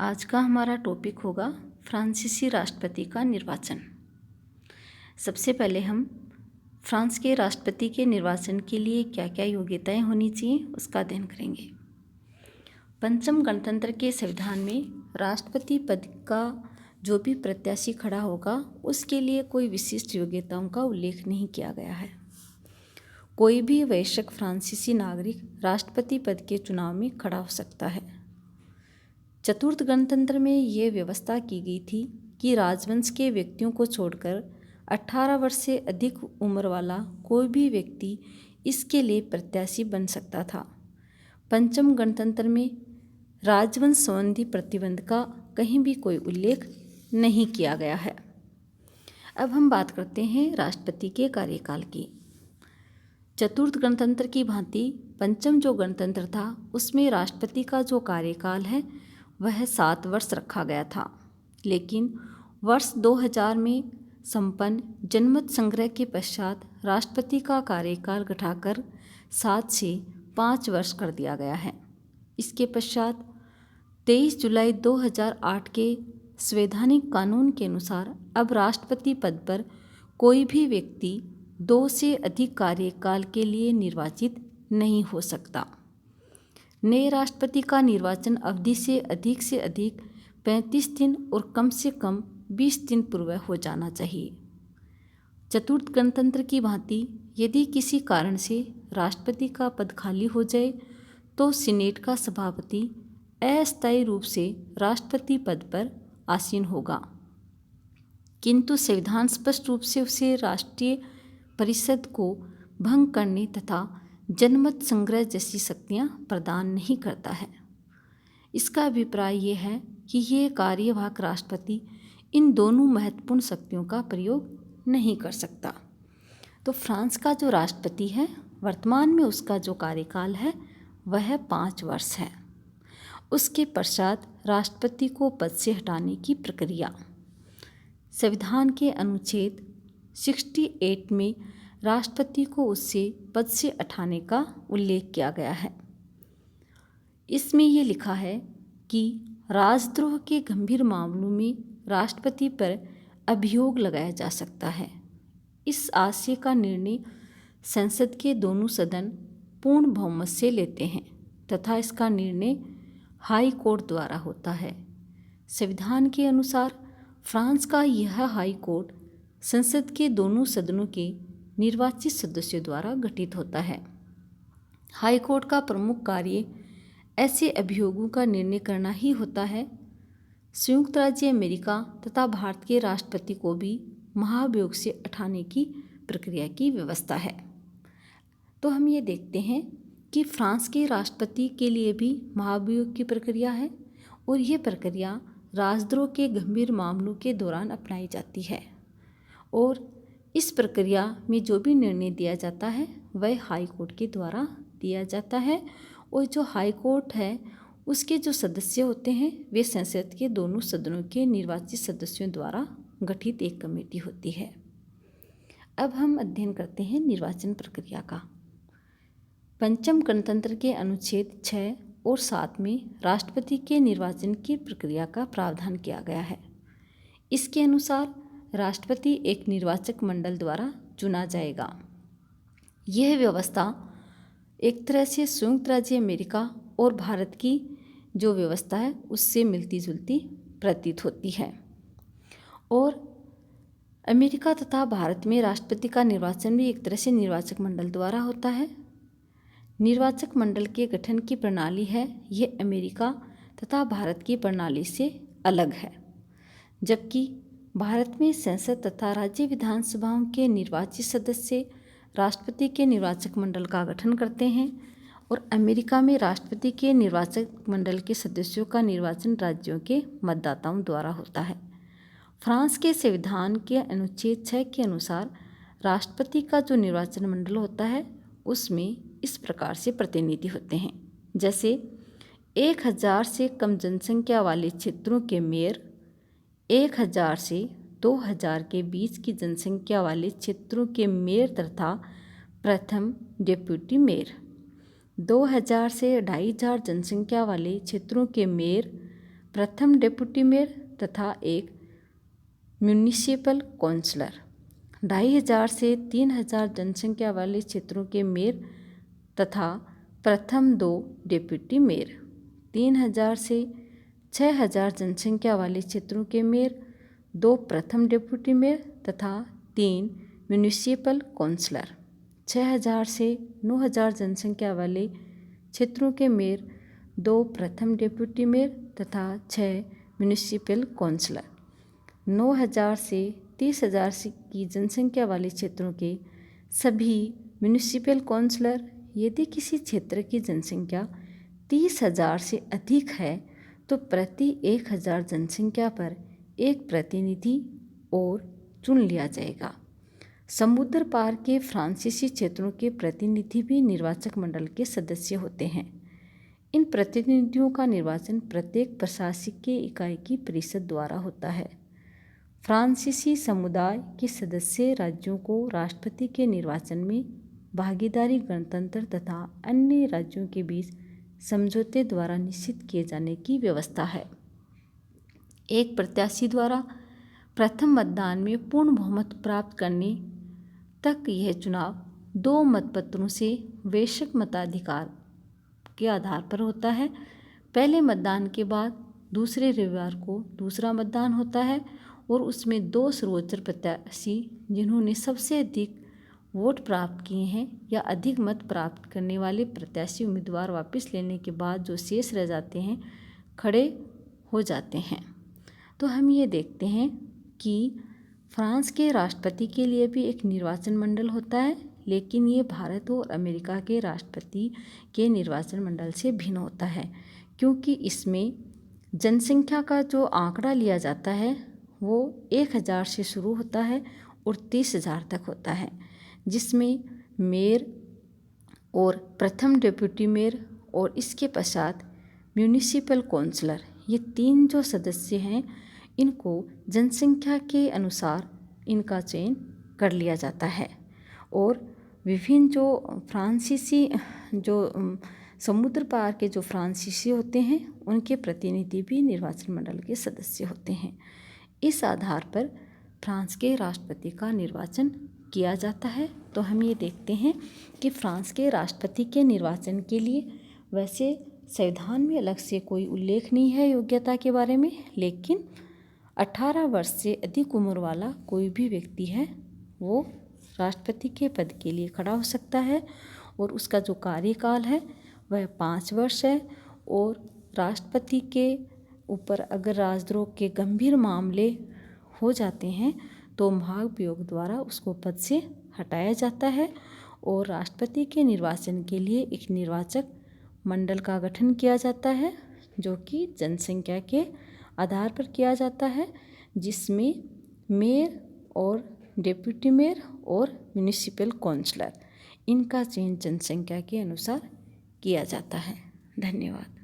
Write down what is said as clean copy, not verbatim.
आज का हमारा टॉपिक होगा फ्रांसीसी राष्ट्रपति का निर्वाचन। सबसे पहले हम फ्रांस के राष्ट्रपति के निर्वाचन के लिए क्या क्या योग्यताएं होनी चाहिए उसका अध्ययन करेंगे। पंचम गणतंत्र के संविधान में राष्ट्रपति पद का जो भी प्रत्याशी खड़ा होगा उसके लिए कोई विशिष्ट योग्यताओं का उल्लेख नहीं किया गया है। कोई भी वयस्क फ्रांसीसी नागरिक राष्ट्रपति पद के चुनाव में खड़ा हो सकता है। चतुर्थ गणतंत्र में ये व्यवस्था की गई थी कि राजवंश के व्यक्तियों को छोड़कर 18 वर्ष से अधिक उम्र वाला कोई भी व्यक्ति इसके लिए प्रत्याशी बन सकता था। पंचम गणतंत्र में राजवंश संबंधी प्रतिबंध का कहीं भी कोई उल्लेख नहीं किया गया है। अब हम बात करते हैं राष्ट्रपति के कार्यकाल की। चतुर्थ गणतंत्र की भांति पंचम जो गणतंत्र था उसमें राष्ट्रपति का जो कार्यकाल है वह 7 वर्ष रखा गया था, लेकिन वर्ष 2000 में संपन्न जनमत संग्रह के पश्चात राष्ट्रपति का कार्यकाल घटाकर 7 से 5 वर्ष कर दिया गया है। इसके पश्चात 23 जुलाई 2008 के संवैधानिक कानून के अनुसार अब राष्ट्रपति पद पर कोई भी व्यक्ति 2 से अधिक कार्यकाल के लिए निर्वाचित नहीं हो सकता। नए राष्ट्रपति का निर्वाचन अवधि से अधिक 35 दिन और कम से कम 20 दिन पूर्व हो जाना चाहिए। चतुर्थ गणतंत्र की भांति यदि किसी कारण से राष्ट्रपति का पद खाली हो जाए तो सीनेट का सभापति अस्थायी रूप से राष्ट्रपति पद पर आसीन होगा, किंतु संविधान स्पष्ट रूप से उसे राष्ट्रीय परिषद को भंग करने तथा जनमत संग्रह जैसी शक्तियाँ प्रदान नहीं करता है। इसका अभिप्राय ये है कि ये कार्यवाहक राष्ट्रपति इन दोनों महत्वपूर्ण शक्तियों का प्रयोग नहीं कर सकता। तो फ्रांस का जो राष्ट्रपति है वर्तमान में उसका जो कार्यकाल है वह 5 वर्ष है। उसके पश्चात राष्ट्रपति को पद से हटाने की प्रक्रिया संविधान के अनुच्छेद 68 में राष्ट्रपति को उससे पद से हटाने का उल्लेख किया गया है। इसमें ये लिखा है कि राजद्रोह के गंभीर मामलों में राष्ट्रपति पर अभियोग लगाया जा सकता है। इस आशय का निर्णय संसद के दोनों सदन पूर्ण बहुमत से लेते हैं तथा इसका निर्णय हाई कोर्ट द्वारा होता है। संविधान के अनुसार फ्रांस का यह हाई कोर्ट संसद के दोनों सदनों के निर्वाचित सदस्यों द्वारा गठित होता है। हाई कोर्ट का प्रमुख कार्य ऐसे अभियोगों का निर्णय करना ही होता है। संयुक्त राज्य अमेरिका तथा भारत के राष्ट्रपति को भी महाभियोग से हटाने की प्रक्रिया की व्यवस्था है। तो हम ये देखते हैं कि फ्रांस के राष्ट्रपति के लिए भी महाभियोग की प्रक्रिया है और ये प्रक्रिया राजद्रोह के गंभीर मामलों के दौरान अपनाई जाती है और इस प्रक्रिया में जो भी निर्णय दिया जाता है वह हाई कोर्ट के द्वारा दिया जाता है और जो हाई कोर्ट है उसके जो सदस्य होते हैं वे संसद के दोनों सदनों के निर्वाचित सदस्यों द्वारा गठित एक कमेटी होती है। अब हम अध्ययन करते हैं निर्वाचन प्रक्रिया का। पंचम गणतंत्र के अनुच्छेद 6 और 7 में राष्ट्रपति के निर्वाचन की प्रक्रिया का प्रावधान किया गया है। इसके अनुसार राष्ट्रपति एक निर्वाचक मंडल द्वारा चुना जाएगा। यह व्यवस्था एक तरह से संयुक्त राज्य अमेरिका और भारत की जो व्यवस्था है उससे मिलती जुलती प्रतीत होती है और अमेरिका तथा भारत में राष्ट्रपति का निर्वाचन भी एक तरह से निर्वाचक मंडल द्वारा होता है। निर्वाचक मंडल के गठन की प्रणाली है यह अमेरिका तथा भारत की प्रणाली से अलग है, जबकि भारत में संसद तथा राज्य विधानसभाओं के निर्वाचित सदस्य राष्ट्रपति के निर्वाचक मंडल का गठन करते हैं और अमेरिका में राष्ट्रपति के निर्वाचक मंडल के सदस्यों का निर्वाचन राज्यों के मतदाताओं द्वारा होता है। फ्रांस के संविधान के अनुच्छेद 6 के अनुसार राष्ट्रपति का जो निर्वाचन मंडल होता है उसमें इस प्रकार से प्रतिनिधि होते हैं, जैसे 1000 से कम जनसंख्या वाले क्षेत्रों के मेयर, 1000 से 2000 के बीच की जनसंख्या वाले क्षेत्रों के मेयर तथा प्रथम डेप्यूटी मेयर, 2000 से 2500 जनसंख्या वाले क्षेत्रों के मेयर, प्रथम डेप्यूटी मेयर तथा एक म्यूनिसिपल काउंसलर। 2500 से 3000 जनसंख्या वाले क्षेत्रों के मेयर तथा प्रथम 2 डेप्यूटी मेयर। 3000 से 6000 जनसंख्या वाले क्षेत्रों के मेयर, 2 प्रथम डेप्यूटी मेयर तथा 3 म्यूनिसिपल काउंसलर। 6000 से 9000 जनसंख्या वाले क्षेत्रों के मेयर, 2 प्रथम डेप्यूटी मेयर तथा 6 म्यूनिसिपल काउंसलर। 9000 से 30,000 की जनसंख्या वाले क्षेत्रों के सभी म्यूनिसिपल काउंसलर। यदि किसी क्षेत्र की जनसंख्या 30,000 से अधिक है तो प्रति 1000 जनसंख्या पर एक प्रतिनिधि और चुन लिया जाएगा। समुद्र पार के फ्रांसीसी क्षेत्रों के प्रतिनिधि भी निर्वाचक मंडल के सदस्य होते हैं। इन प्रतिनिधियों का निर्वाचन प्रत्येक प्रशासकीय इकाई की परिषद द्वारा होता है। फ्रांसीसी समुदाय के सदस्य राज्यों को राष्ट्रपति के निर्वाचन में भागीदारी गणतंत्र तथा अन्य राज्यों के बीच समझौते द्वारा निश्चित किए जाने की व्यवस्था है। एक प्रत्याशी द्वारा प्रथम मतदान में पूर्ण बहुमत प्राप्त करने तक यह चुनाव 2 मतपत्रों से वैश्विक मताधिकार के आधार पर होता है। पहले मतदान के बाद दूसरे रविवार को दूसरा मतदान होता है और उसमें 2 सर्वोच्च प्रत्याशी जिन्होंने सबसे अधिक वोट प्राप्त किए हैं या अधिक मत प्राप्त करने वाले प्रत्याशी उम्मीदवार वापस लेने के बाद जो शेष रह जाते हैं खड़े हो जाते हैं। तो हम ये देखते हैं कि फ्रांस के राष्ट्रपति के लिए भी एक निर्वाचन मंडल होता है, लेकिन ये भारत और अमेरिका के राष्ट्रपति के निर्वाचन मंडल से भिन्न होता है, क्योंकि इसमें जनसंख्या का जो आंकड़ा लिया जाता है वो 1000 से शुरू होता है और 30,000 तक होता है, जिसमें मेयर और प्रथम डेप्यूटी मेयर और इसके पश्चात म्यूनिसिपल काउंसलर, ये 3 जो सदस्य हैं इनको जनसंख्या के अनुसार इनका चयन कर लिया जाता है। और विभिन्न जो फ्रांसीसी जो समुद्र पार के जो फ्रांसीसी होते हैं उनके प्रतिनिधि भी निर्वाचन मंडल के सदस्य होते हैं। इस आधार पर फ्रांस के राष्ट्रपति का निर्वाचन किया जाता है। तो हम ये देखते हैं कि फ्रांस के राष्ट्रपति के निर्वाचन के लिए वैसे संविधान में अलग से कोई उल्लेख नहीं है योग्यता के बारे में, लेकिन 18 वर्ष से अधिक उम्र वाला कोई भी व्यक्ति है वो राष्ट्रपति के पद के लिए खड़ा हो सकता है और उसका जो कार्यकाल है वह 5 वर्ष है। और राष्ट्रपति के ऊपर अगर राजद्रोह के गंभीर मामले हो जाते हैं तो महाभियोग द्वारा उसको पद से हटाया जाता है और राष्ट्रपति के निर्वाचन के लिए एक निर्वाचक मंडल का गठन किया जाता है जो कि जनसंख्या के आधार पर किया जाता है, जिसमें मेयर और डेप्यूटी मेयर और म्यूनिसिपल काउंसलर इनका चयन जनसंख्या के अनुसार किया जाता है। धन्यवाद।